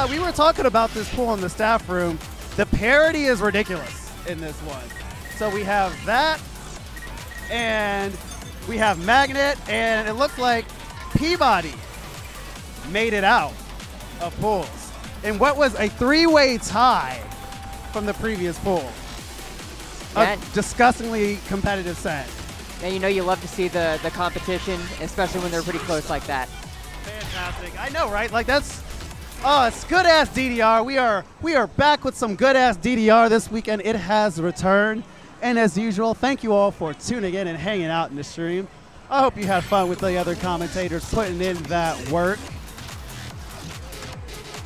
We were talking about this pool in the staff room. The parity is ridiculous in this one. So we have that, and we have Magnet, and it looks like Peabody made it out of pools in what was a three-way tie from the previous pool. A disgustingly competitive set. And you know you love to see the competition, especially when they're pretty close like that. Fantastic. I know, right? Like that's, oh, it's good-ass DDR. We are back with some good-ass DDR this weekend. It has returned. And as usual, thank you all for tuning in and hanging out in the stream. I hope you had fun with the other commentators putting in that work.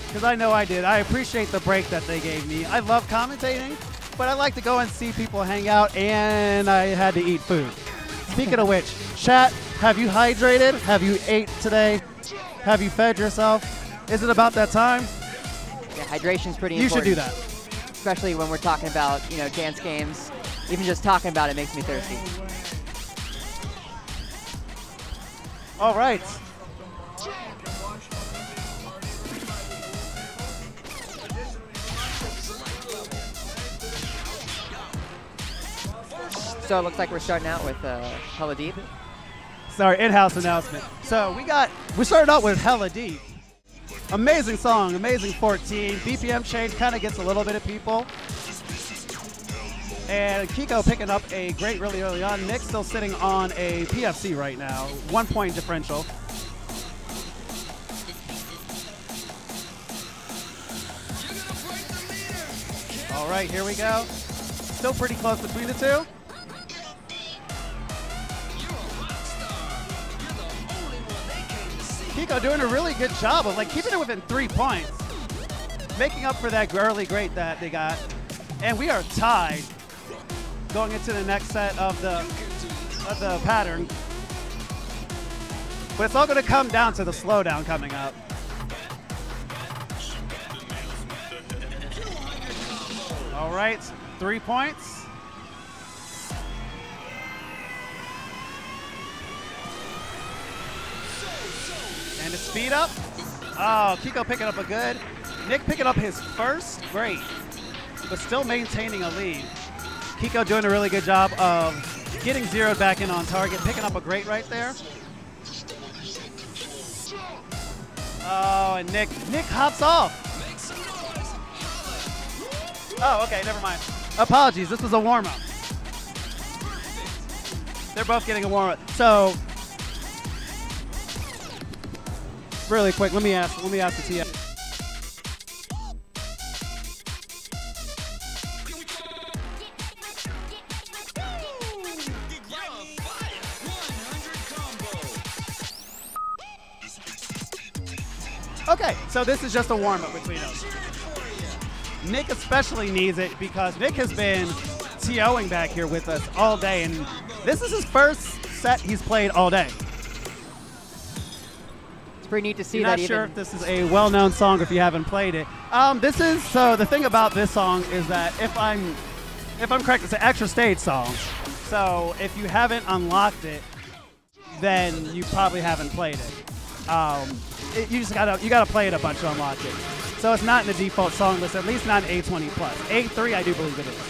Because I know I did. I appreciate the break that they gave me. I love commentating, but I like to go and see people hang out, and I had to eat food. Speaking of which, chat, have you hydrated? Have you ate today? Have you fed yourself? Is it about that time? Yeah, hydration's pretty important. You should do that. Especially when we're talking about, you know, dance games. Even just talking about it makes me thirsty. All right. So it looks like we're starting out with Hella Deep. Sorry, in-house announcement. So we started out with Hella Deep. Amazing song, amazing 14. BPM change kind of gets a little bit of people. And Kiko picking up a great really early on. Nick still sitting on a PFC right now, 1 point differential. All right, here we go. Still pretty close between the two. Kiko doing a really good job of like keeping it within 3 points, making up for that early great that they got. And we are tied going into the next set of the pattern. But it's all going to come down to the slowdown coming up. All right, 3 points. And a speed up. Oh, Kiko picking up a good. Nick picking up his first great, but still maintaining a lead. Kiko doing a really good job of getting zeroed back in on target, picking up a great right there. Oh, and Nick hops off. Oh, okay, never mind. Apologies, this was a warm-up. They're both getting a warm-up. So, really quick, let me ask the TF. Okay, so this is just a warm-up between us. Nick especially needs it because Nick has been TOing back here with us all day, and this is his first set he's played all day. It's pretty neat to see that. Not sure if this is a well-known song if you haven't played it. So the thing about this song is that if I'm correct, it's an extra stage song. So if you haven't unlocked it, then you probably haven't played it. You gotta play it a bunch to unlock it. So it's not in the default song list, at least not in A20 plus. A3, I do believe it is.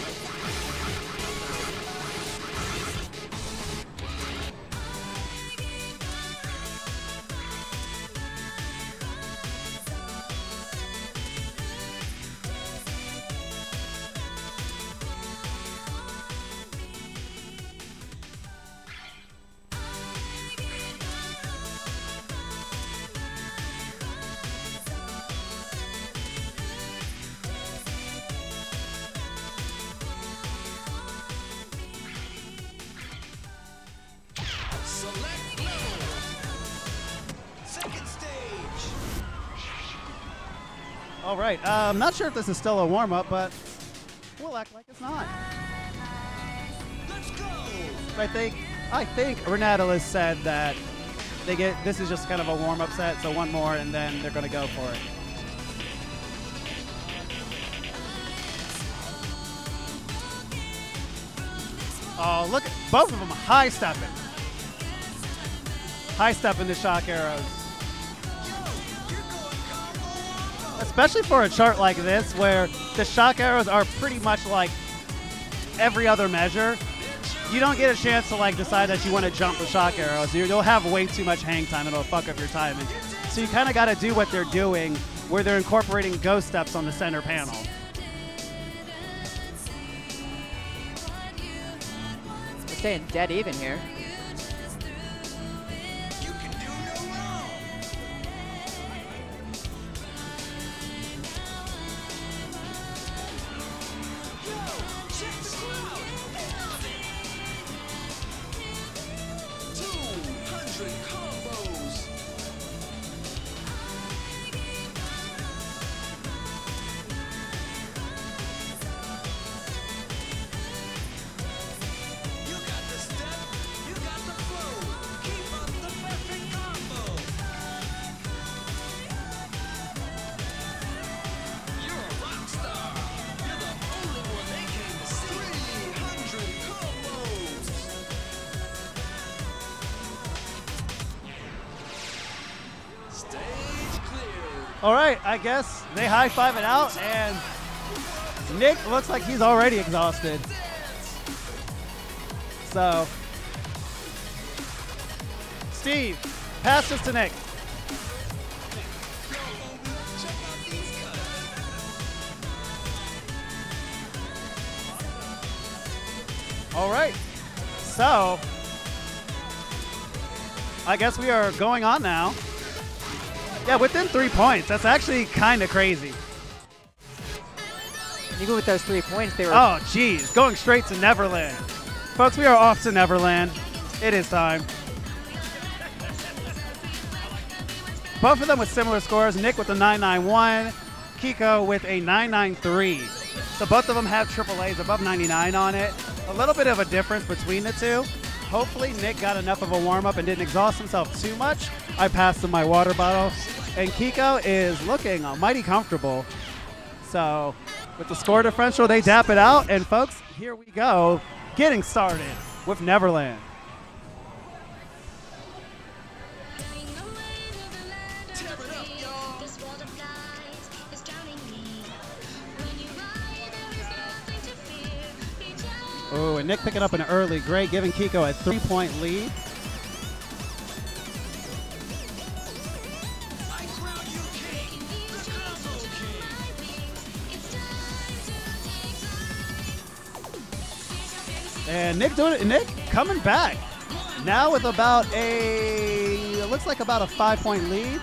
All right, I'm not sure if this is still a warm-up, but we'll act like it's not. Let's go. I think Renatalis said that this is just kind of a warm-up set, so one more, and then they're going to go for it. Oh, look, both of them high-stepping. High-stepping the shock arrows. especially for a chart like this where the shock arrows are pretty much like every other measure. You don't get a chance to like decide that you want to jump the shock arrows. You'll have way too much hang time. It'll fuck up your timing. So you kind of got to do what they're doing, where they're incorporating ghost steps on the center panel. We're staying dead even here. All right, I guess they high-five it out, and Nick looks like he's already exhausted. So, Steve, pass this to Nick. All right, so I guess we are going on now. Yeah, within 3 points. That's actually kind of crazy. Even with those 3 points, they were... Oh, geez. Going straight to Neverland. Folks, we are off to Neverland. It is time. Both of them with similar scores. Nick with a 991. Kiko with a 993. So both of them have AAAs above 99 on it. A little bit of a difference between the two. Hopefully Nick got enough of a warm-up and didn't exhaust himself too much. I passed him my water bottle. And Kiko is looking mighty comfortable. So with the score differential, they dap it out. And folks, here we go, getting started with Neverland. Oh, and Nick picking up an early great, giving Kiko a 3-point lead. And Nick doing it. Nick coming back now with about it looks like about a 5-point lead.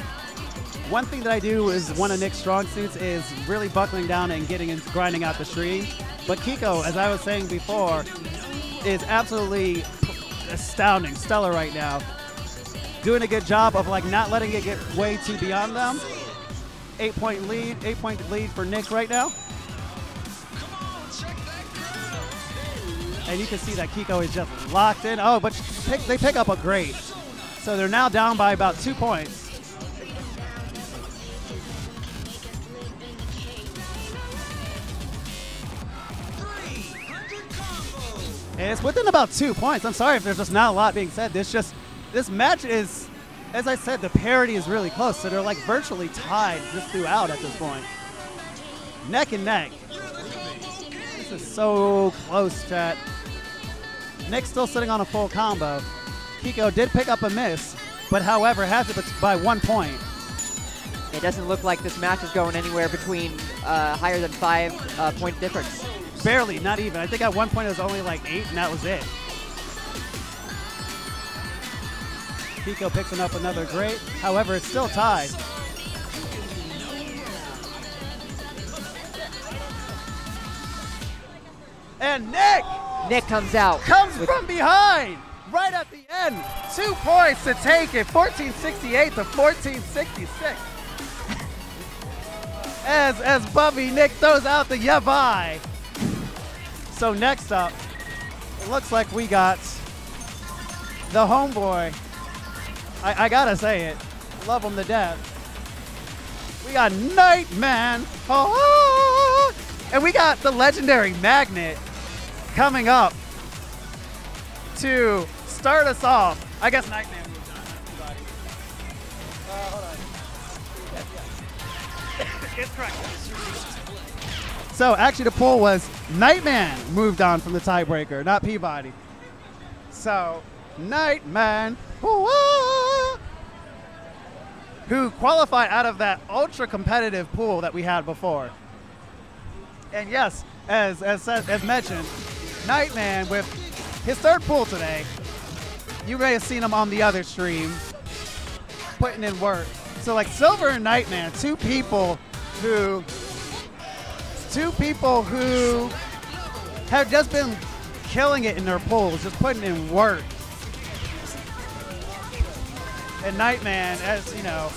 One thing that I do is one of Nick's strong suits is really buckling down and getting into grinding out the stream. But Kiko, as I was saying before, is absolutely astounding, stellar right now. Doing a good job of like not letting it get way too beyond them. 8-point lead for Nick right now. And you can see that Kiko is just locked in. Oh, but they pick up a great. So they're now down by about 2 points. And it's within about 2 points. I'm sorry if there's just not a lot being said. This match is, as I said, the parity is really close. So they're like virtually tied just throughout at this point. Neck and neck. This is so close, chat. Nick's still sitting on a full combo. Kiko did pick up a miss, but however has it by 1 point. It doesn't look like this match is going anywhere between higher than 5 point difference. Barely, not even. I think at one point it was only like 8 and that was it. Kiko picking up another great. However, it's still tied. And Nick comes out. Comes from behind right at the end. 2 points to take it. 1468 to 1466. As Bubby, Nick throws out the yeah bye. So next up, it looks like we got the homeboy. I gotta say it. Love him to death. We got Nightman. Oh, and we got the legendary Magnet coming up to start us off. I guess Nightman moves on. Hold on. is correct. So actually the poll was Nightman moved on from the tiebreaker, not Peabody. So Nightman, who qualified out of that ultra competitive pool that we had before. And yes, as mentioned, Nightman with his third pool today. You may have seen him on the other stream, putting in work. So like Silver and Nightman, two people who have just been killing it in their pools, just putting in work. And Nightman, as you know,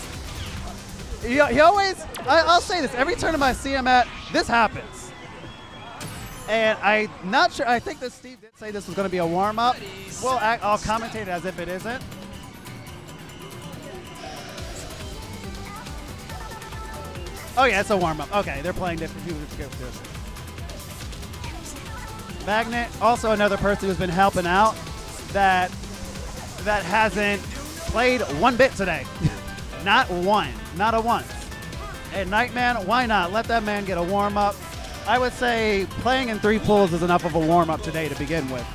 he always, I'll say this, every tournament I see him at, this happens. And I'm not sure, I think that Steve did say this was going to be a warm-up. I'll commentate it as if it isn't. Oh yeah, it's a warm-up. Okay, they're playing different people. Magnet, also another person who's been helping out that hasn't played one bit today. Not one, not a once. And Nightman, why not? Let that man get a warm-up. I would say playing in 3 pools is enough of a warm-up today to begin with.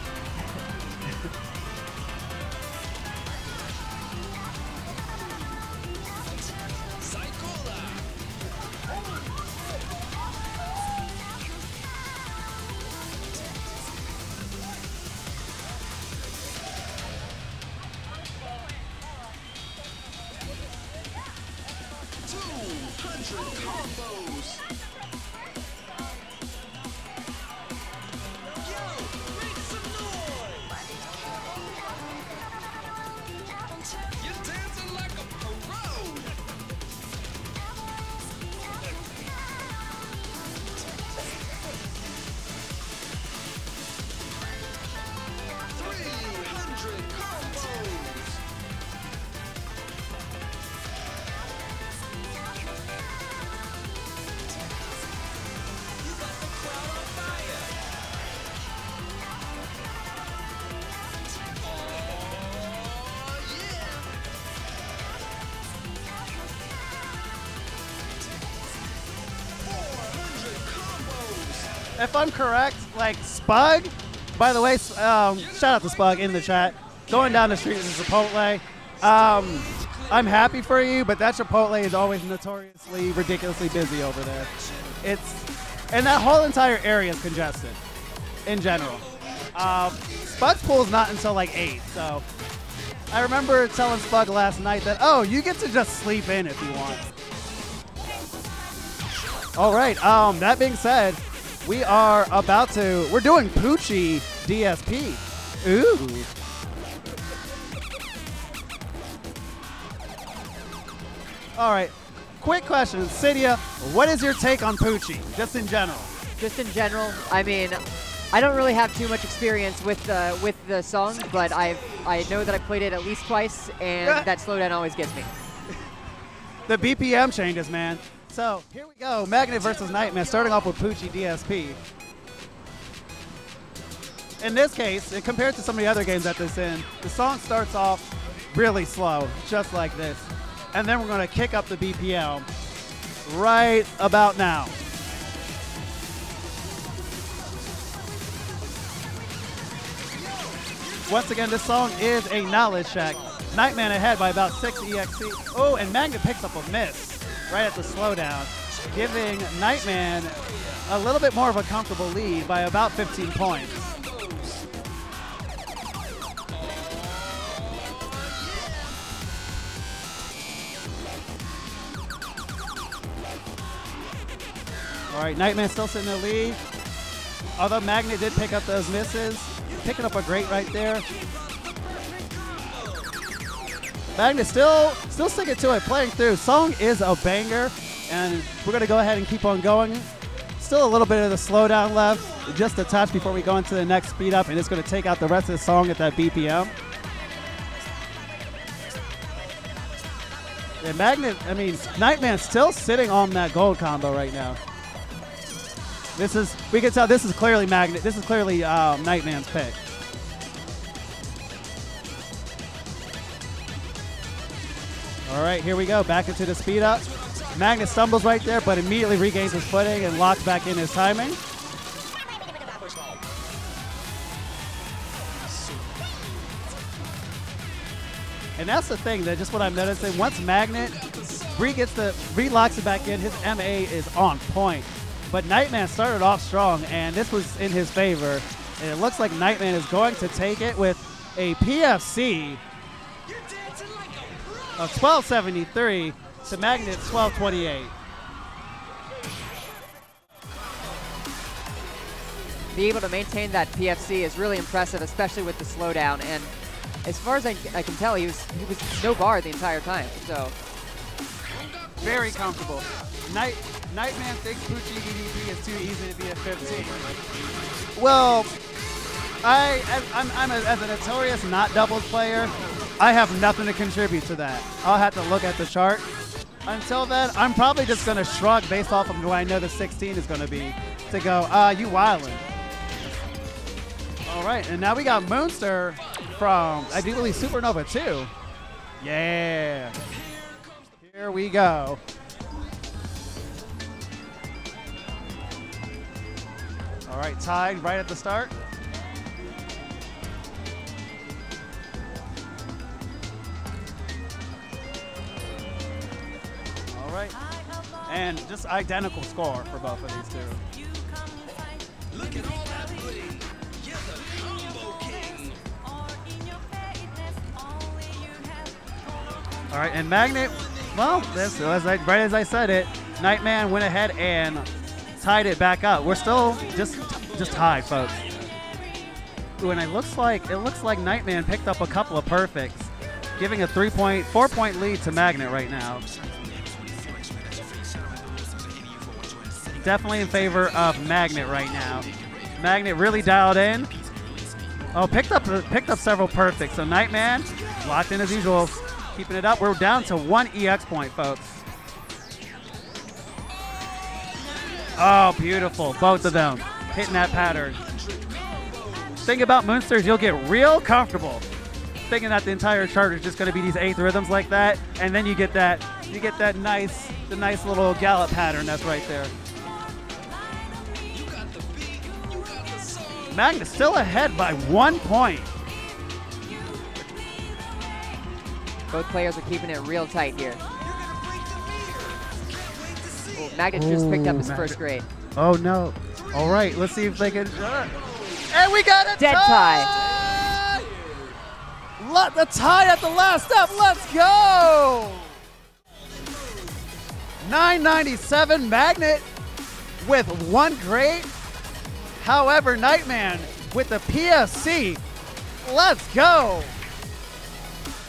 If I'm correct, like Spug, by the way, shout out to Spug in the chat. Going down the street is Chipotle. I'm happy for you, but that Chipotle is always notoriously, ridiculously busy over there. And that whole entire area is congested in general. Spug's pool is not until like 8, so I remember telling Spug last night that, oh, you get to just sleep in if you want. All right, that being said, we're doing Poochie DSP. Ooh. All right, quick question. Sydia, what is your take on Poochie, just in general? Just in general, I mean, I don't really have too much experience with the song, but I know that I played it at least twice, and that slowdown always gets me. The BPM changes, man. So here we go, Magnet versus Nightman, starting off with Poochie DSP. In this case, and compared to some of the other games that this in, the song starts off really slow, just like this. And then we're going to kick up the BPM right about now. Once again, this song is a knowledge check. Nightman ahead by about 6 EXP. Oh, and Magnet picks up a miss right at the slowdown, giving Nightman a little bit more of a comfortable lead by about 15 points. All right, Nightman still sitting in the lead. Although Magnet did pick up those misses, picking up a great right there. Magnet still sticking to it, playing through. Song is a banger, and we're going to go ahead and keep on going. Still a little bit of the slowdown left, just a touch before we go into the next speed up, and it's going to take out the rest of the song at that BPM. And Magnet, I mean, Nightman's still sitting on that gold combo right now. We can tell this is clearly Magnet. This is clearly Nightman's pick. All right, here we go. Back into the speed up. Magnet stumbles right there, but immediately regains his footing and locks back in his timing. And that's the thing, that just what I'm noticing, once Magnet relocks it back in, his MA is on point. But Nightman started off strong, and this was in his favor. And it looks like Nightman is going to take it with a PFC of 1273 to Magnet's 1228. Be able to maintain that PFC is really impressive, especially with the slowdown. And as far as I can tell, he was no bar the entire time. So very comfortable. Nightman thinks Poochie DSP is too easy to be a 15. Well, as a notorious not doubles player, I have nothing to contribute to that. I'll have to look at the chart. Until then, I'm probably just going to shrug based off of what I know the 16 is going to be to go, you wildin'. All right, and now we got Moonster from, I do believe, Supernova 2. Yeah. Here we go. All right, tied right at the start. All right, and just identical score for both of these two. Look at all that bling. You're the combo king. All right, and Magnet, well, this right as I said it, Nightman went ahead and tied it back up. We're still just tied, folks. Ooh, and it looks like Nightman picked up a couple of perfects, giving a 4-point lead to Magnet right now. Definitely in favor of Magnet right now. Magnet really dialed in. Oh, picked up several perfects. So Nightman locked in as usual, keeping it up. We're down to 1 EX point, folks. Oh, beautiful. Both of them hitting that pattern. Thing about Moonster is you'll get real comfortable thinking that the entire chart is just going to be these 8th rhythms like that, and then you get that nice little gallop pattern that's right there. Magnet still ahead by 1 point. both players are keeping it real tight here. Oh, Magnet just picked up his first grade. Oh no. All right, let's see if they can. And we got a dead tie! The tie at the last step. Let's go! 997 Magnet with 1 grade. However, Nightman with the PSC. Let's go!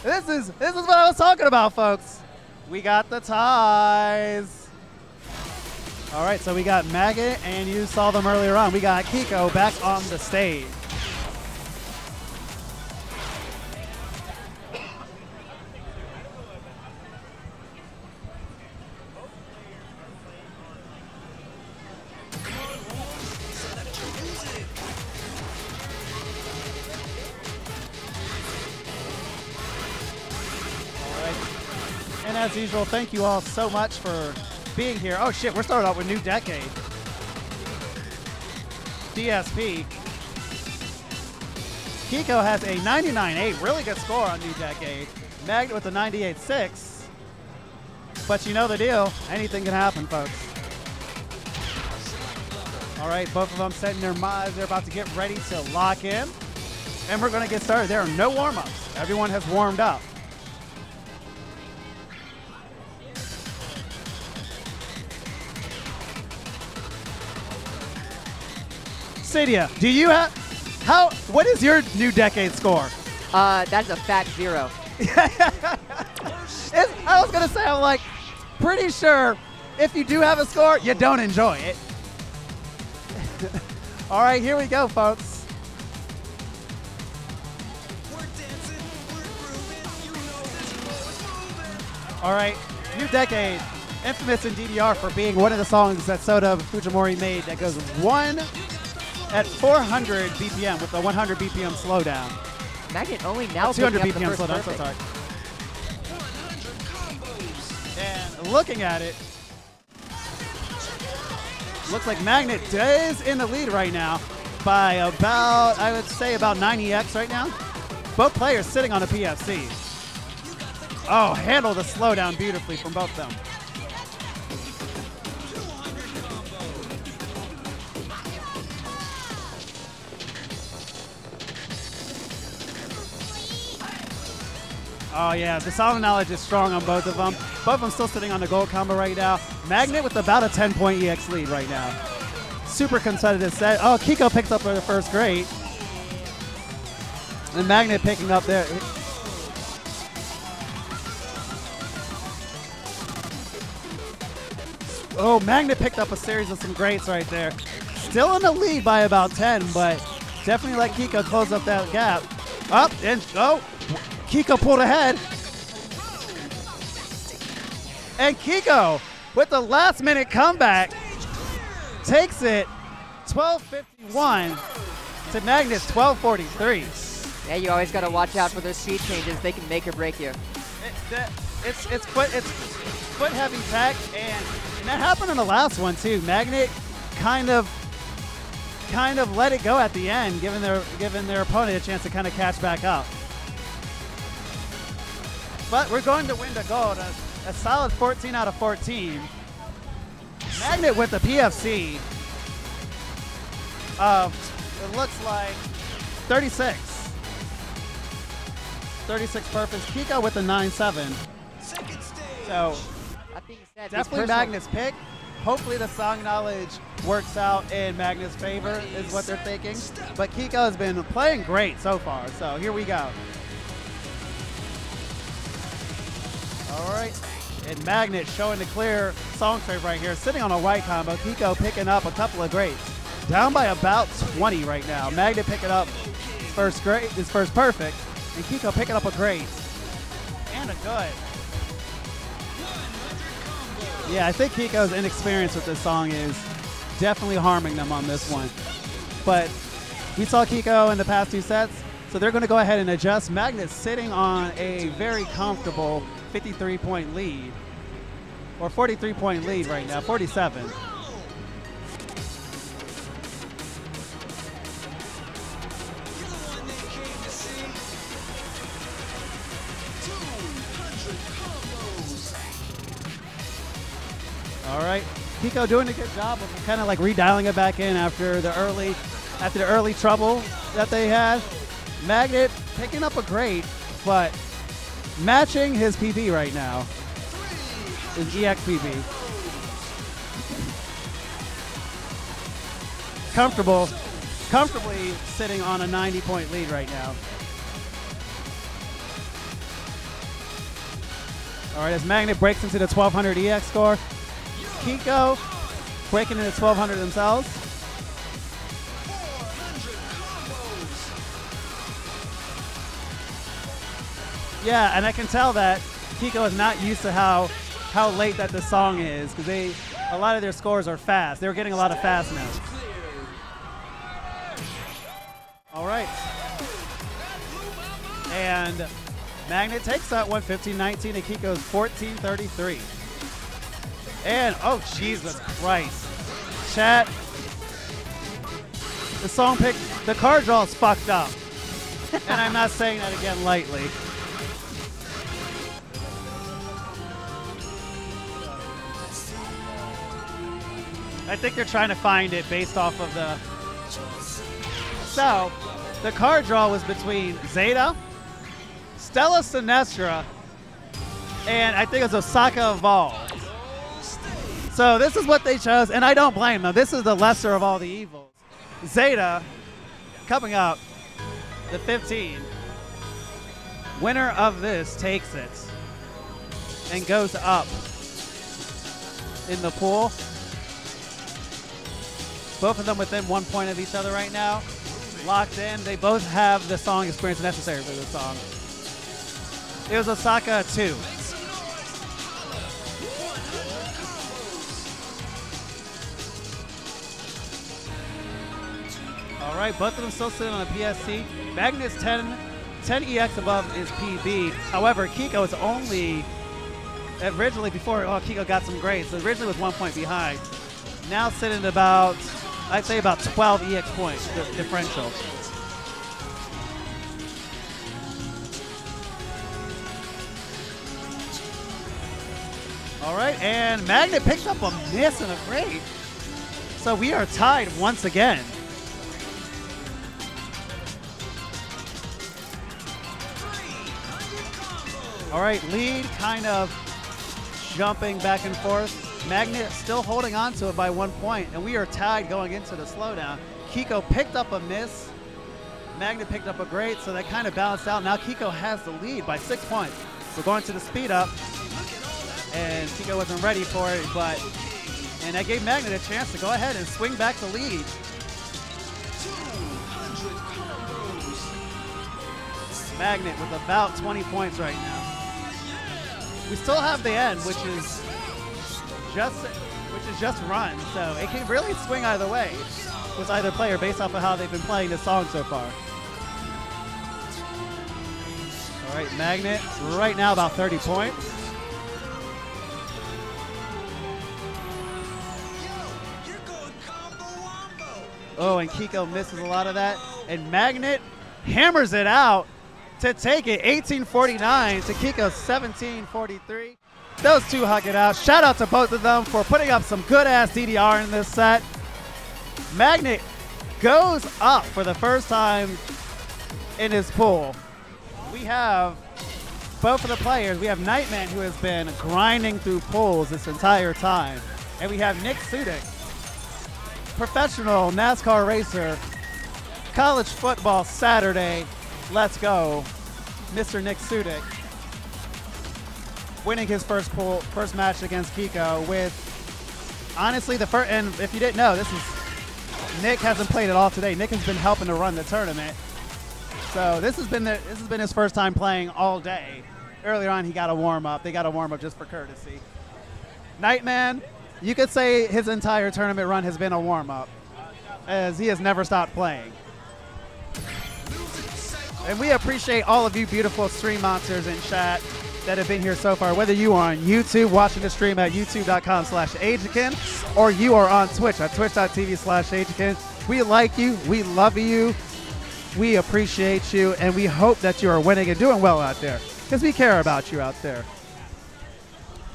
This is what I was talking about, folks. We got the ties. All right, so we got Magnet, and you saw them earlier on. We got Kiko back on the stage. And as usual, thank you all so much for being here. Oh shit, we're starting out with New Decade. DSP. Kiko has a 99.8, really good score on New Decade. Magnet with a 98.6. But you know the deal, anything can happen, folks. All right, both of them setting their minds. They're about to get ready to lock in. And we're gonna get started. There are no warm-ups. Everyone has warmed up. Sydia, do you have, what is your New Decade score? That's a fat 0. I was gonna say, I'm like, pretty sure if you do have a score, you don't enjoy it. All right, here we go, folks. All right, New Decade, infamous in DDR for being one of the songs that Seta Fujimori made that goes 1 at 400 BPM with a 100 BPM slowdown. Magnet only now 200 picking up BPM the slowdown, first so perfect. sorry. And looking at it, Looks like Magnet is in the lead right now by about, I would say, about 9EX right now. Both players sitting on a PFC. Oh, handle the slowdown beautifully from both of them. Oh yeah, the song knowledge is strong on both of them. Both of them still sitting on the gold combo right now. Magnet with about a 10-point EX lead right now. Super competitive set. Oh, Kiko picks up for the first great. And Magnet picking up there. Oh, Magnet picked up a series of some greats right there. Still in the lead by about 10, but definitely let Kiko close up that gap. Up and oh, Kiko pulled ahead. And Kiko, with the last minute comeback, takes it 12:51 to Magnet's 12:43. Yeah, you always got to watch out for those speed changes. They can make or break you. It's foot heavy tech, and that happened in the last one too. Magnet kind of let it go at the end, giving their opponent a chance to kind of catch back up. But we're going to Wind of Gold, a solid 14 out of 14. Magnet with the PFC of, it looks like 36. 36 purpose. Kiko with the 9-7. So That being said, definitely Magnet's pick. Hopefully the song knowledge works out in Magnet's favor is what they're thinking. But Kiko has been playing great so far. So here we go. All right. And Magnet showing the clear song trade right here. Sitting on a white combo. Kiko picking up a couple of greats. Down by about 20 right now. Magnet picking up his first great, his first perfect. And Kiko picking up a great. And a good. Yeah, I think Kiko's inexperience with this song is definitely harming them on this one. But we saw Kiko in the past two sets, so they're going to go ahead and adjust. Magnet's sitting on a very comfortable 53-point lead, or 43-point lead right now, 47. All right, Kiko doing a good job of kind of like redialing it back in after the early trouble that they had. Magnet picking up a great, but matching his PB right now, his EX PB. Comfortably sitting on a 90-point lead right now. All right, as Magnet breaks into the 1200 EX score, Kiko breaking into 1200 themselves. Yeah, and I can tell that Kiko is not used to how late that the song is, because a lot of their scores are fast. They're getting a lot of fast now. All right. And Magnet takes that one 15-19 and Kiko's 14-33. And, oh, Jesus Christ. Chat, the song pick, the card draw is fucked up. And I'm not saying that again lightly. I think they're trying to find it based off of the... So, the card draw was between ZETA, Stella Sinistra, and I think it was Saga Evolved. So this is what they chose, and I don't blame them. This is the lesser of all the evils. ZETA coming up, the 15. Winner of this takes it and goes up in the pool. Both of them within 1 point of each other right now. Locked in. They both have the song experience necessary for this song. It was Osaka 2. All right, both of them still sitting on a PSC. Magnet's 10 EX above his PB. However, Kiko is only, originally before Kiko got some grades, so originally was 1 point behind. Now sitting at about, I'd say about 12 EX points differential. All right, and Magnet picks up a miss and a great. So we are tied once again. All right, lead kind of jumping back and forth. Magnet still holding on to it by 1 point, and we are tied going into the slowdown. Kiko picked up a miss. Magnet picked up a great, so that kind of balanced out. Now Kiko has the lead by 6 points. We're going to the speed up, and Kiko wasn't ready for it, and that gave Magnet a chance to go ahead and swing back the lead. Magnet with about 20 points right now. We still have the end, which is just run, so it can really swing either way with either player based off of how they've been playing this song so far. All right, Magnet right now about 30 points. Oh, and Kiko misses a lot of that, and Magnet hammers it out to take it 1849 to Kiko's 1743. Those two hug it out. Shout out to both of them for putting up some good-ass DDR in this set. Magnet goes up for the first time in his pool. We have both of the players. We have Nightman, who has been grinding through pools this entire time. And we have Nick Sudik, professional NASCAR racer, college football Saturday. Let's go, Mr. Nick Sudik, winning his first match against Kiko with, honestly, the first. And if you didn't know, Nick hasn't played at all today. Nick has been helping to run the tournament, so this has been his first time playing all day. Earlier on, he got a warm up. They got a warm up just for courtesy. Nightman, you could say his entire tournament run has been a warm up, as he has never stopped playing. And we appreciate all of you beautiful stream monsters in chat that have been here so far, whether you are on YouTube watching the stream at youtube.com/Eijiken, or you are on Twitch at twitch.tv/Eijiken. We like you, we love you, we appreciate you, and we hope that you are winning and doing well out there, because we care about you out there.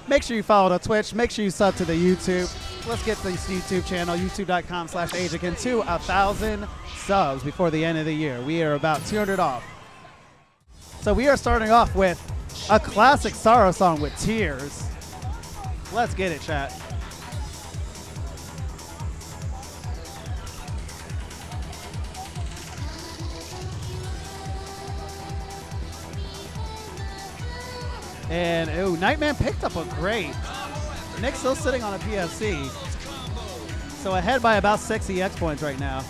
Make sure you follow the Twitch, make sure you sub to the YouTube. Let's get this YouTube channel, youtube.com/Eijiken, to 1,000 subs before the end of the year. We are about 200 off. So we are starting off with a classic sorrow song with Tears. Let's get it, chat. And ooh, Nightman picked up a great. Nick's still sitting on a PSC. So ahead by about 6 EX points right now.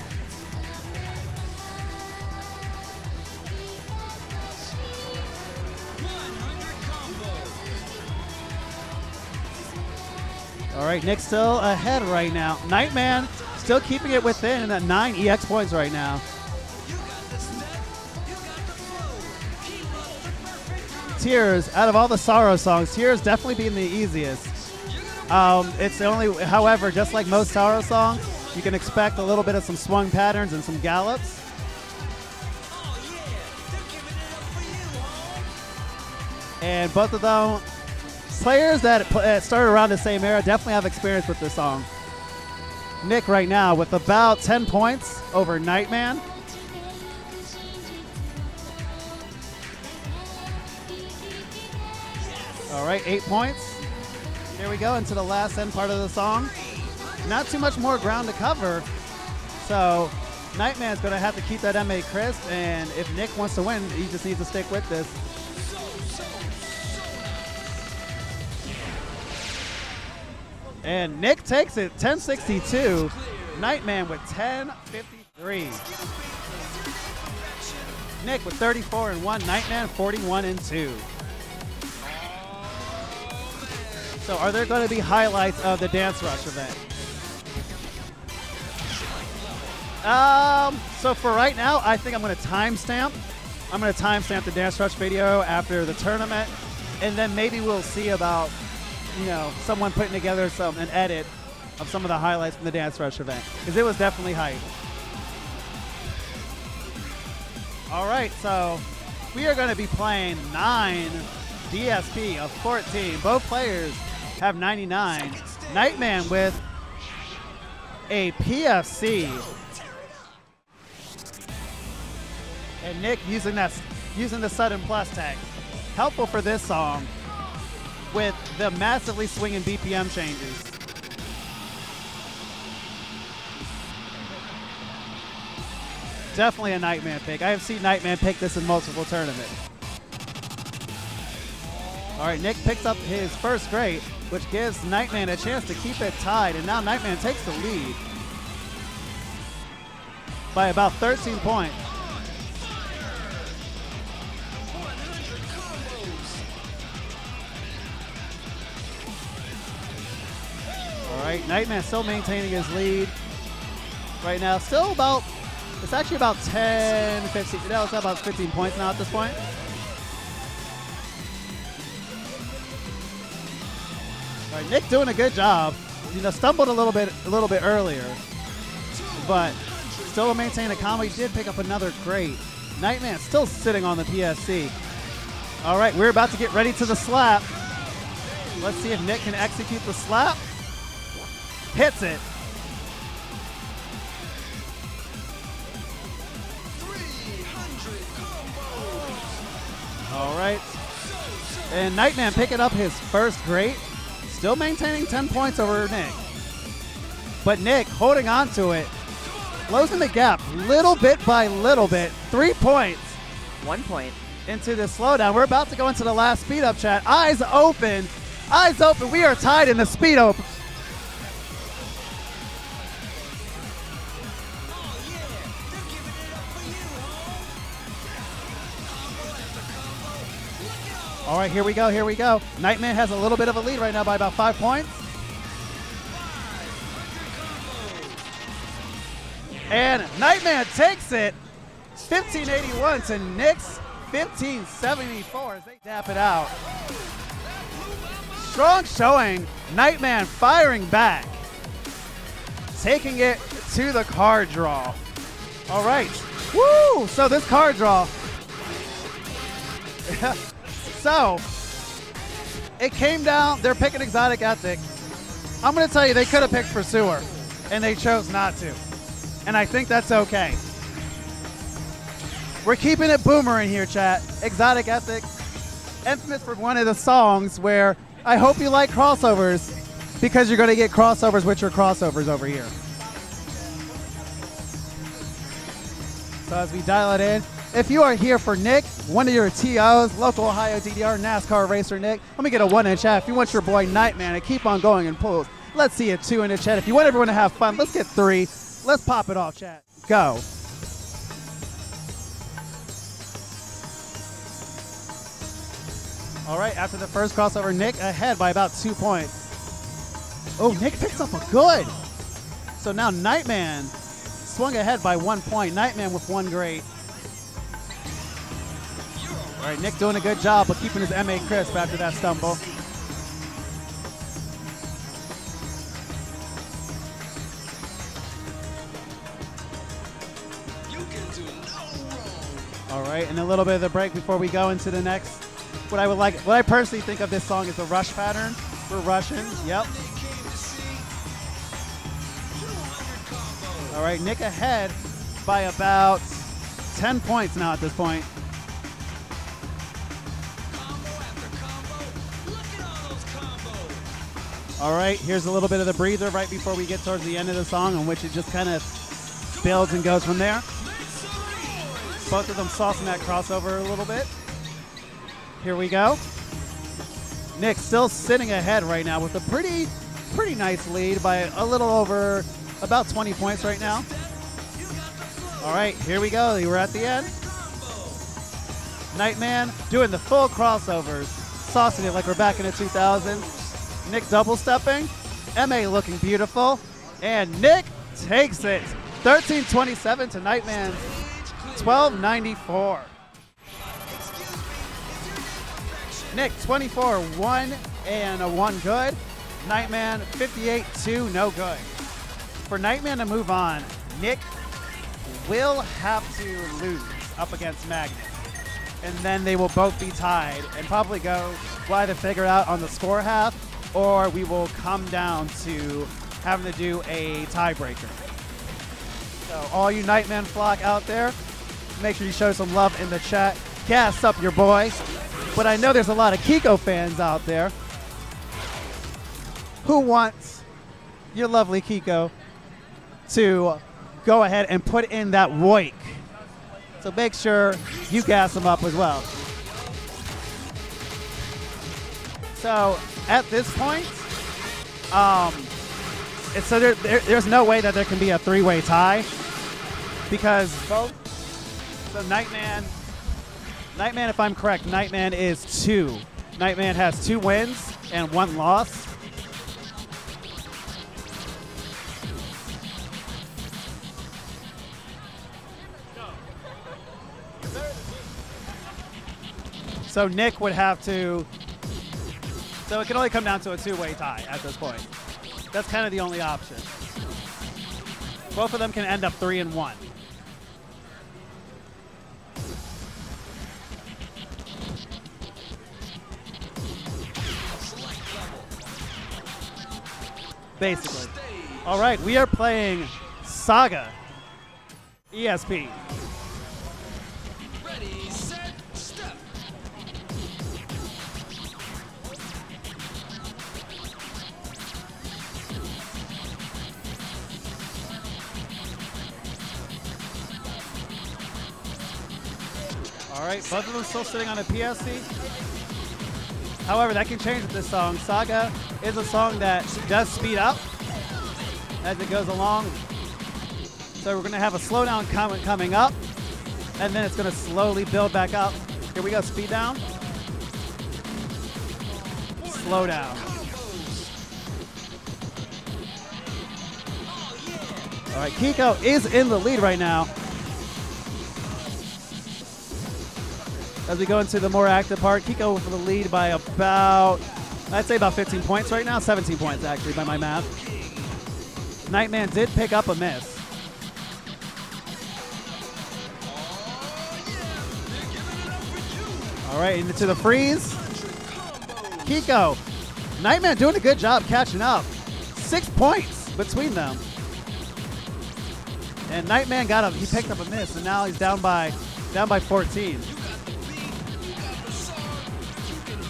All right, Nick's still ahead right now. Nightman still keeping it within at 9 EX points right now. Tears, out of all the sorrow songs, Tears definitely being the easiest. It's the only, however, just like most sorrow songs, you can expect a little bit of some swung patterns and some gallops. And both of them, players that started around the same era, definitely have experience with this song. Nick right now with about 10 points over Nightman. All right, 8 points. Here we go into the last end part of the song. Not too much more ground to cover. So Nightman's going to have to keep that MA crisp, and if Nick wants to win, he just needs to stick with this. And Nick takes it 1062. Nightman with 1053. Nick with 34 and 1. Nightman 41 and 2. So are there going to be highlights of the Dance Rush event? So for right now, I think I'm going to timestamp. I'm going to timestamp the Dance Rush video after the tournament, and then maybe we'll see about, you know, someone putting together an edit of some of the highlights from the Dance Rush event, because it was definitely hype. All right, so we are going to be playing 9 DSP of 14. Both players have 99. Nightman with a PFC. And Nick using the sudden plus tag. Helpful for this song with the massively swinging BPM changes. Definitely a Nightman pick. I have seen Nightman pick this in multiple tournaments. All right, Nick picks up his first great, which gives Nightman a chance to keep it tied, and now Nightman takes the lead by about 13 points. All right, Nightman still maintaining his lead right now. Still about, it's actually about 10, 15, no, it's about 15 points now at this point. All right, Nick doing a good job. You know, stumbled a little bit earlier, but still maintain a combo. He did pick up another great. Nightman still sitting on the PSC. All right, we're about to get ready to the slap. Let's see if Nick can execute the slap. Hits it. All right. And Nightman picking up his first great. Still maintaining 10 points over Nick. But Nick holding on to it. Closing the gap little bit by little bit. 3 points. 1 point. Into the slowdown. We're about to go into the last speed up chat. Eyes open. Eyes open. We are tied in the speed up. All right, here we go, here we go. Nightman has a little bit of a lead right now by about 5 points. And Nightman takes it, 1581 to Nick's 1574 as they tap it out. Strong showing, Nightman firing back, taking it to the card draw. All right, woo! So this card draw, so it came down, they're picking Exotic Ethnic. I'm gonna tell you, they could have picked Pursuer, and they chose not to. And I think that's okay. We're keeping it boomer in here, chat. Exotic Ethnic, infamous for one of the songs where I hope you like crossovers, because you're gonna get crossovers with your crossovers over here. So as we dial it in, if you are here for Nick, one of your TOs, local Ohio DDR NASCAR racer Nick, let me get a 1 in the chat. If you want your boy Nightman to keep on going in pools, let's see a 2 in the chat. If you want everyone to have fun, let's get 3. Let's pop it off, chat. Go. All right, after the first crossover, Nick ahead by about 2 points. Oh, Nick picks up a good. So now Nightman swung ahead by 1 point. Nightman with 1 great. All right, Nick doing a good job of keeping his MA crisp after that stumble. All right, and a little bit of the break before we go into the next. What I personally think of this song is a rush pattern. We're rushing, yep. All right, Nick ahead by about 10 points now at this point. All right, here's a little bit of the breather right before we get towards the end of the song, in which it just kind of builds and goes from there. Both of them saucing that crossover a little bit. Here we go. Nick still sitting ahead right now with a pretty nice lead by a little over about 20 points right now. All right, here we go. We're at the end. Nightman doing the full crossovers, saucing it like we're back in the 2000s. Nick double stepping, MA looking beautiful, and Nick takes it. 1327 to Nightman 1294. Nick 24, 1 and a 1 good. Nightman 58-2, no good. For Nightman to move on, Nick will have to lose up against Magnet. And then they will both be tied and probably we'll either figure out on the score half or we will come down to having to do a tiebreaker. So all you Nightman flock out there, make sure you show some love in the chat. Gas up your boy. But I know there's a lot of Kiko fans out there who wants your lovely Kiko to go ahead and put in that woik. So make sure you gas them up as well. So at this point, so there's no way that there can be a three-way tie because both. So Nightman, if I'm correct, Nightman is 2. Nightman has 2 wins and 1 loss. So Nick would have to, so it can only come down to a 2-way tie at this point. That's kind of the only option. Both of them can end up 3-1. Basically. All right, we are playing Saga ESP. Ready, set, step. All right, both of them still sitting on a PSC. However, that can change with this song. Saga is a song that does speed up as it goes along. So we're going to have a slowdown coming up, and then it's going to slowly build back up. Here we go, speed down. Slow down. All right, Kiko is in the lead right now. As we go into the more active part, Kiko for the lead by about, I'd say about 15 points right now. 17 points, actually, by my math. Nightman did pick up a miss. All right, into the freeze. Kiko. Nightman doing a good job catching up. 6 points between them. And Nightman got him. He picked up a miss, and now he's down by 14.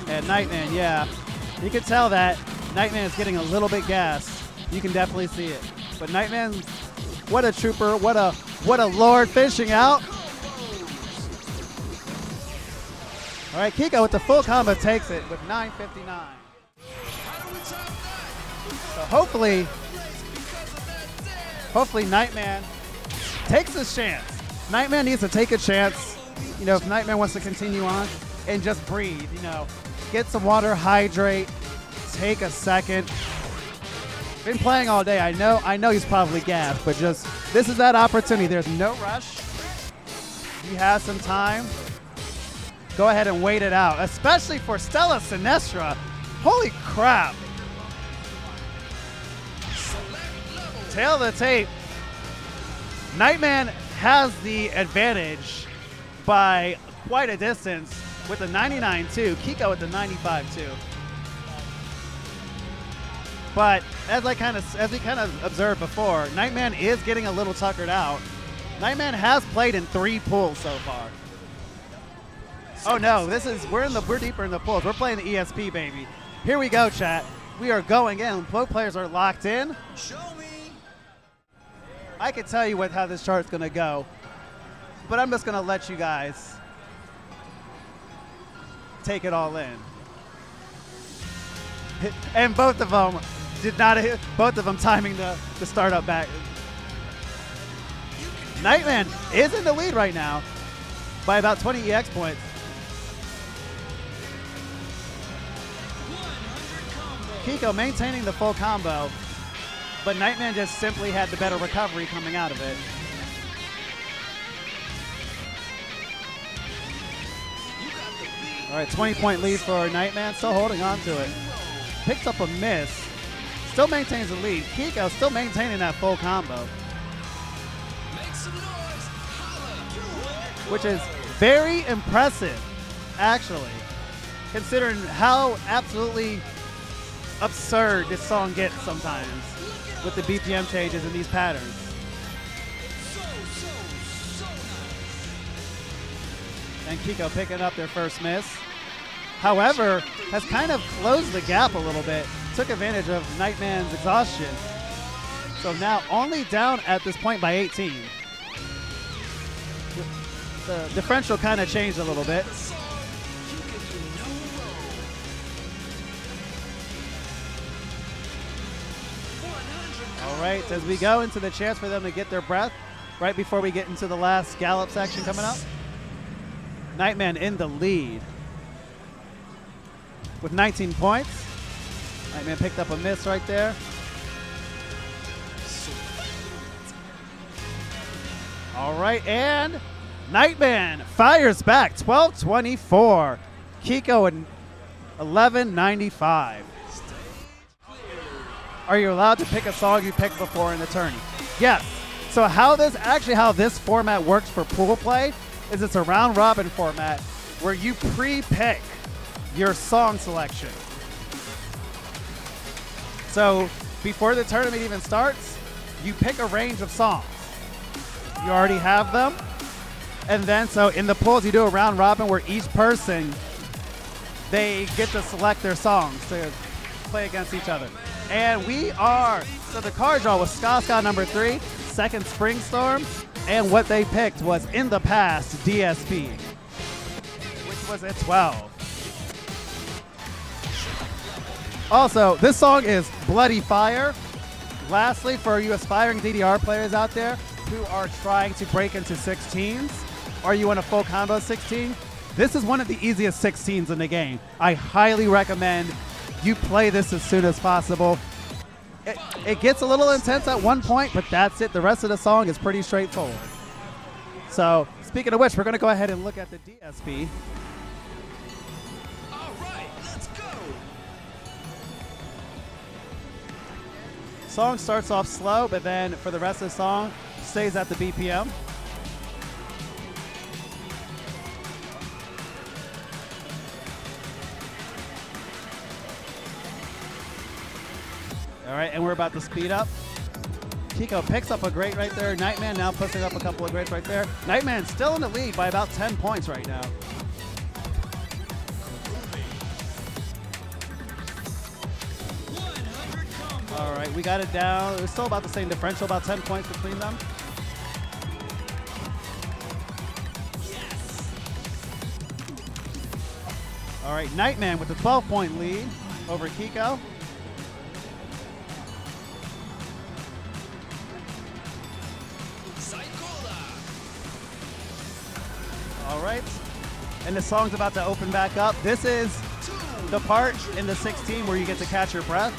And Nightman, yeah. You can tell that Nightman is getting a little bit gassed. You can definitely see it. But Nightman, what a trooper, what a lord finishing out. All right, Kiko with the full combo takes it with 9:59. So hopefully Nightman takes his chance. Nightman needs to take a chance. You know, if Nightman wants to continue on and just breathe, you know, get some water, hydrate, take a second. Been playing all day. I know he's probably gassed, but just this is that opportunity. There's no rush. You have some time. Go ahead and wait it out, especially for Stella Sinistra. Holy crap. Tail of the tape. Nightman has the advantage by quite a distance with the 99-2. Kiko with the 95-2. But as we kind of observed before, Nightman is getting a little tuckered out. Nightman has played in 3 pools so far. Oh no, we're deeper in the pools. We're playing the ESP, baby. Here we go, chat. We are going in. Both players are locked in. Show me. I can tell you how this chart's gonna go, but I'm just gonna let you guys take it all in. And both of them did not hit, both of them timing the startup back. Nightman is in the lead right now by about 20 EX points. Kiko maintaining the full combo, but Nightman just simply had the better recovery coming out of it. All right, 20-point lead for Nightman, still holding on to it. Picks up a miss. still maintains the lead. Kiko still maintaining that full combo, Make some noise. Holla. which is very impressive, actually, considering how absolutely absurd this song gets sometimes with the BPM changes and these patterns. And Kiko picking up their first miss. However, has kind of closed the gap a little bit, took advantage of Nightman's exhaustion. So now only down at this point by 18. The differential kind of changed a little bit. All right, as we go into the chance for them to get their breath, right before we get into the last gallop section coming up, Nightman in the lead with 19 points. Nightman picked up a miss right there. All right, and Nightman fires back, 12-24. Kiko at 11-95. Are you allowed to pick a song you picked before in the tourney? Yes. So how this format works for pool play is it's a round robin format where you pre-pick your song selection. So before the tournament even starts, you pick a range of songs. You already have them. And then so in the pools, you do a round robin where each person, they get to select their songs to play against each other. And so the card draw was Ska number 3, second Spring Storm, and what they picked was In the Past DSP, which was at 12. Also, this song is Bloody Fire. Lastly, for you aspiring DDR players out there who are trying to break into 16s, or you want a full combo 16, this is one of the easiest 16s in the game. I highly recommend you play this as soon as possible. It gets a little intense at one point, but that's it. The rest of the song is pretty straightforward. So, speaking of which, we're going to go ahead and look at the DSP. All right, let's go. Song starts off slow, but then for the rest of the song, stays at the BPM. All right, and we're about to speed up. Kiko picks up a great right there. Nightman now pushing up a couple of greats right there. Nightman still in the lead by about 10 points right now. All right, we got it down. It was still about the same differential, about 10 points between them. All right, Nightman with the 12-point lead over Kiko. All right, and the song's about to open back up. This is the part in the 16 where you get to catch your breath.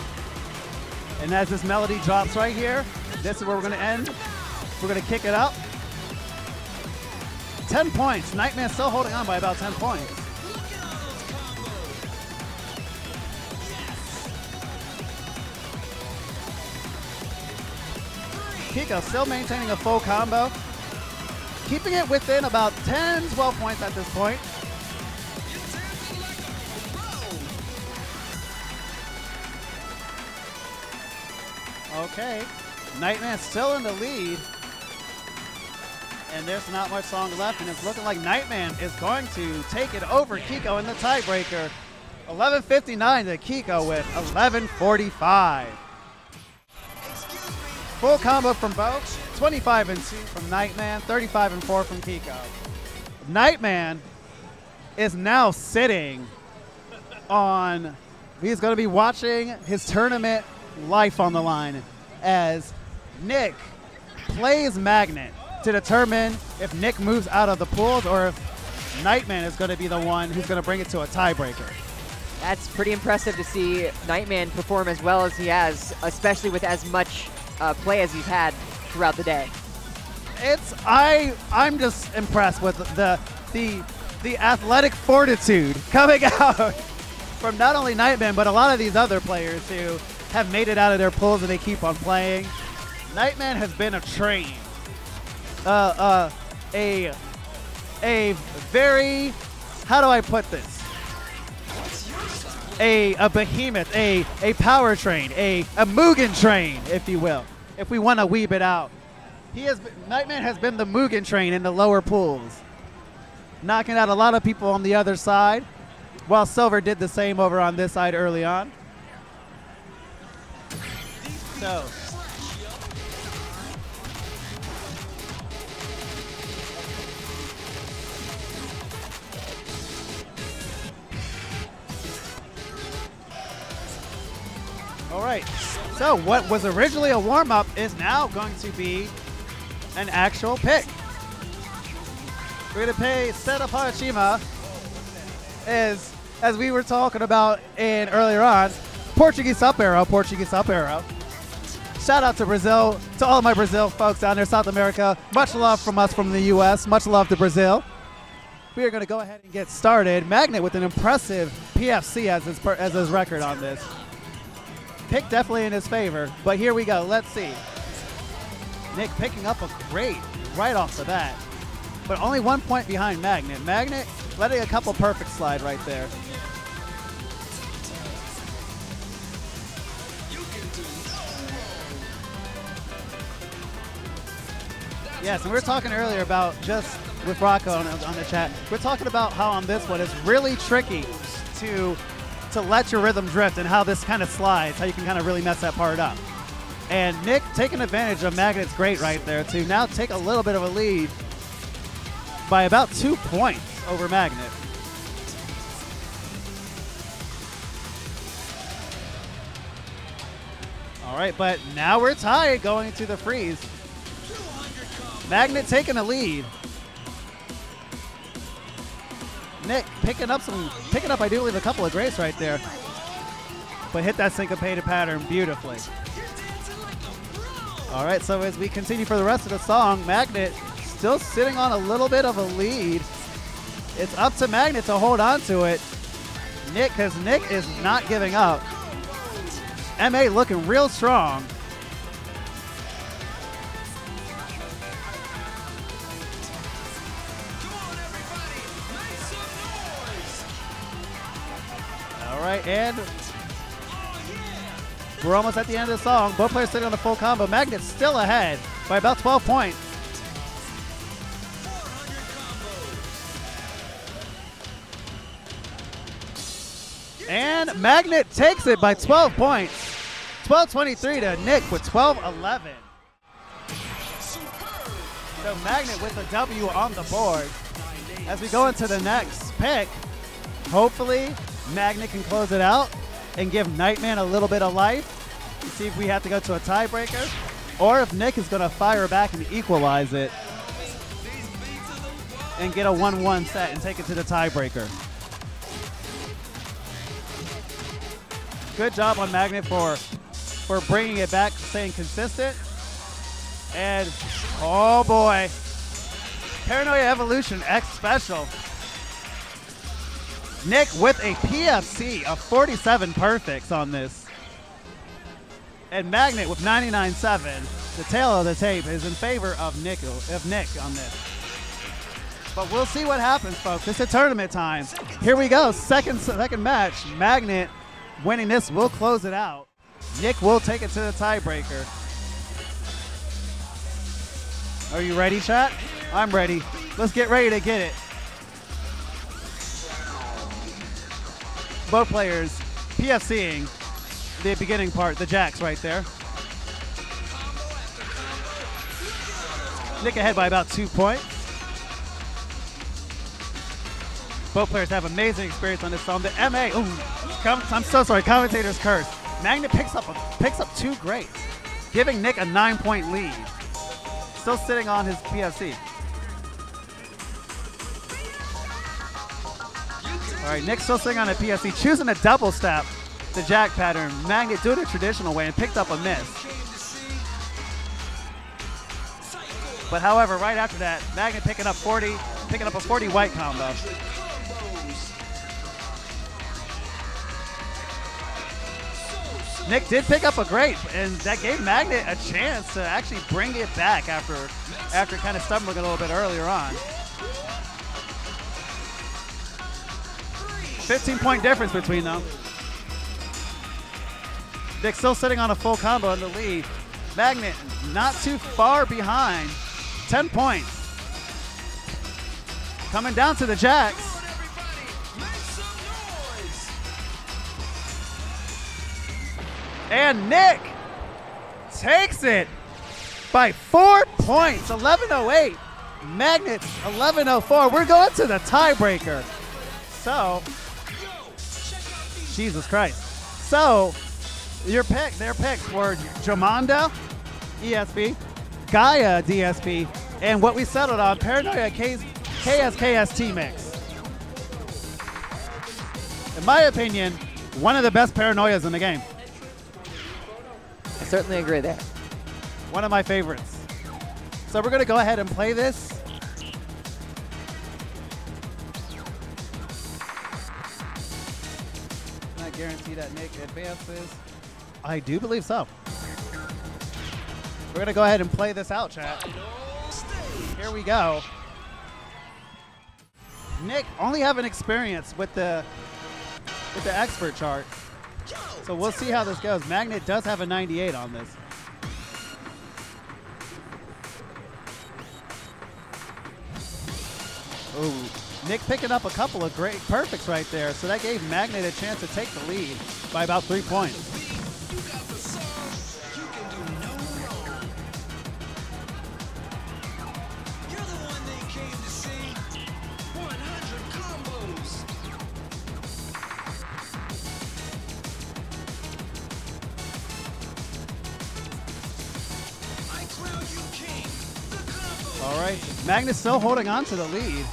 And as this melody drops right here, this is where we're gonna end. We're gonna kick it up. 10 points, Nightman still holding on by about 10 points. Kiko still maintaining a full combo. Keeping it within about 10, 12 points at this point. Okay, Nightman still in the lead. And there's not much song left, and it's looking like Nightman is going to take it over Kiko in the tiebreaker. 11:59 to Kiko with 11:45. Full combo from both. 25-2 from Nightman, 35-4 from Kiko. Nightman is now sitting on, he's going to be watching his tournament life on the line as Nick plays Magnet to determine if Nick moves out of the pools or if Nightman is going to be the one who's going to bring it to a tiebreaker. That's pretty impressive to see Nightman perform as well as he has, especially with as much play as he's had throughout the day. I'm just impressed with the athletic fortitude coming out from not only Nightman but a lot of these other players who have made it out of their pools and they keep on playing. Nightman has been a train. A very, how do I put this? A behemoth, a power train, a Mugen train, if you will, if we want to weeb it out. Nightman has been the Mugen train in the lower pools, knocking out a lot of people on the other side, while Silver did the same over on this side early on. So, all right, so what was originally a warm-up is now going to be an actual pick. We're going to play Seta Cima, as we were talking about in earlier on, Portuguese up arrow. Shout out to Brazil, to all of my Brazil folks down there, South America. Much love from us from the US, much love to Brazil. We are going to go ahead and get started. Magnet with an impressive PFC as his record on this. Pick definitely in his favor, but here we go. Let's see. Nick picking up a great right off the bat, but only 1 point behind Magnet. Magnet letting a couple perfect slide right there. Yes, and we were talking earlier about, just with Rocco on the chat, we're talking about how on this one it's really tricky to let your rhythm drift and how this kind of slides, how you can kind of really mess that part up. And Nick taking advantage of Magnet's great right there to now take a little bit of a lead by about 2 points over Magnet. All right, but now we're tied going into the freeze. Magnet taking a lead. Nick picking up, I do believe, a couple of greats right there. But hit that syncopated pattern beautifully. All right, so as we continue for the rest of the song, Magnet still sitting on a little bit of a lead. It's up to Magnet to hold on to it. Nick, because Nick is not giving up. MA looking real strong. All right, and we're almost at the end of the song. Both players sitting on the full combo. Magnet's still ahead by about 12 points. And Magnet takes it by 12 points. 12-23 to Nick with 12-11. So Magnet with a W on the board. As we go into the next pick, hopefully Magnet can close it out and give Nightman a little bit of life to see if we have to go to a tiebreaker, or if Nick is going to fire back and equalize it and get a 1-1 set and take it to the tiebreaker. Good job on Magnet for bringing it back, staying consistent. And, oh boy, PARANOiA Evolution X Special. Nick with a PFC of 47 perfects on this. And Magnet with 99.7. The tail of the tape is in favor of Nick on this. But we'll see what happens, folks. It's a tournament time. Here we go, second match. Magnet winning this will close it out. Nick will take it to the tiebreaker. Are you ready, chat? I'm ready. Let's get ready to get it. Both players PFCing the beginning part, the jacks right there. Nick ahead by about 2 points. Both players have amazing experience on this song. The MA, I'm so sorry, commentator's curse. Magnet picks up 2 greats, giving Nick a 9-point lead. Still sitting on his PFC. All right, Nick still sitting on a PFC, choosing a double step, the jack pattern. Magnet doing it traditional way and picked up a miss. But however, right after that, Magnet picking up a 40 white combo. Nick did pick up a great, and that gave Magnet a chance to actually bring it back after kind of stumbling a little bit earlier on. 15-point difference between them. Nick still sitting on a full combo in the lead. Magnet not too far behind. 10 points. Coming down to the jacks. And Nick takes it by 4 points, 11:08. Magnet 11:04. We're going to the tiebreaker. So, Jesus Christ. So, their picks were Jamanda ESP, Gaia DSP, and what we settled on, PARANOiA kskst mix. In my opinion, one of the best PARANOiAs in the game. I certainly agree there. One of my favorites. So we're going to go ahead and play this. Can I guarantee that Nick advances? I do believe so. We're going to go ahead and play this out, chat. Here we go. Nick only having experience with the expert chart. So we'll see how this goes. Magnet does have a 98 on this. Ooh, Nick picking up a couple of great perfects right there. So that gave Magnet a chance to take the lead by about 3 points. All right, Magnet's still holding on to the lead.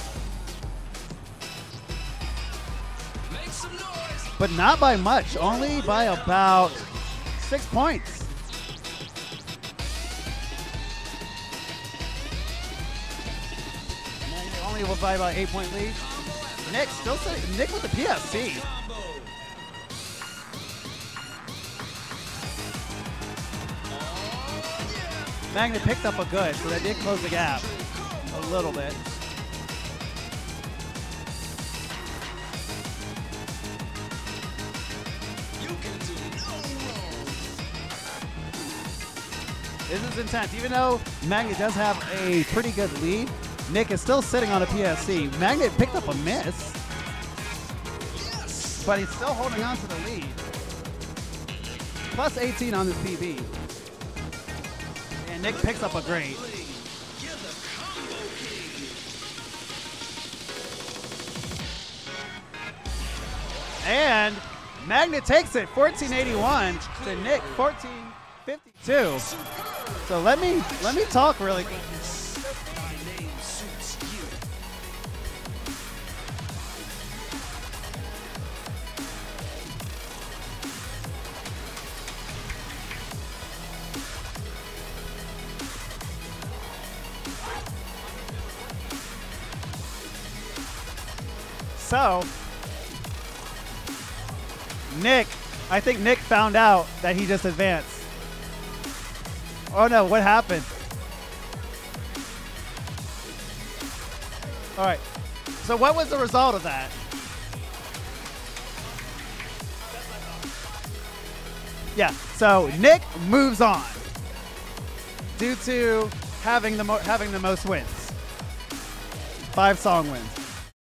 But not by much, only by about 6 points. Magnet only by about 8-point lead. Nick still sitting, Nick with the PSC. Magnet picked up a good, so that did close the gap a little bit. This is intense. Even though Magnet does have a pretty good lead, Nick is still sitting on a PSC. Magnet picked up a miss, but he's still holding on to the lead. Plus 18 on this PB. And Nick picks up a great. And Magnet takes it, 1481 to Nick, 1452. So let me talk really quick. So, Nick, I think Nick found out that he just advanced. Oh no, what happened? All right, so what was the result of that? Yeah, so Nick moves on due to having the most wins. 5 song wins.